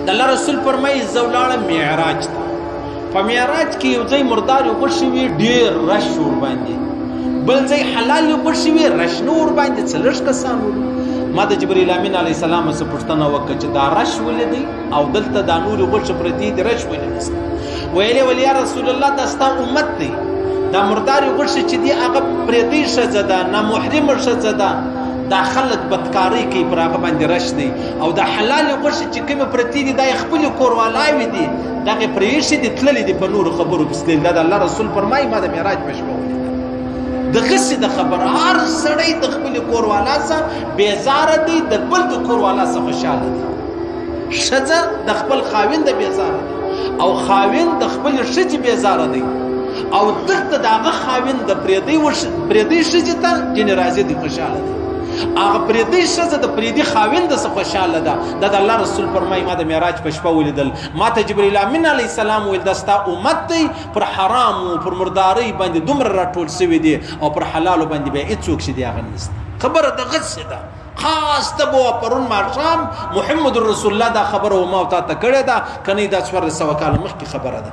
د الله رسول فرمایي زه ولاړم معراج ته. په معراج کې یو ځای مردار اوبه شوي ډېر رش ورباندې، بل ځای حلال اوبه شوي رش نه ورباندې، څه لږ کسان ول. ما د جبرائیل امین علیه السلام څخه پوښتنه وکړه چې دا رش ولې دی او دلته دا نورې غوښې پرتې دي رش ولې نشته؟ ویلې ول یا رسول الله دا ستا امت دی، دا مردارې غوښې چې دي هغه پرېتۍ ښځه ده، نامحرمه ښځه ده، دا خلک بدکارۍ کوي پر هغه باندې رش دی، او دا حلالې غوښې چې کومې پرتې دي دا یې خپلې کوروالاوې دي، دغې پرې ایښې دي تللې دي په نورو خبرو پسې. دا د الله رسول فرمایي ما د معراج په شپه ولیدل. دغسې د خبره هر سړی د خپلې کوروالا څخه بېزاره دی، د بل د کوروالا څخه خوشحاله دی. ښځه د خپل خاوند بېزاره دی او خاوند د خپلې ښځې بېزاره دی، او دلته د هغه خاوند د پرېدۍ ښځې ته ځینې راضي دی، خوشحاله دی. هغه پرېدۍ ښځه د پرېدي خاوند څخه خوشحاله ده. دا د الله رسول فرمایي ما د معراج په شپه ولیدل. ما ته جبرائیل امین علیه السلام ویل دا ستا امت دی، پر حرامو پر مردارۍ باندې دومره راټول سوي دي او پر حلالو باندې بیا هېڅوک چې دی هغه نشته. خبره دغسې ده. خاص ته به پرون ماښام محمد رسول الله دا خبره ما او تا ته کړې ده، که نه دا 1400 کاله مخکې خبره ده.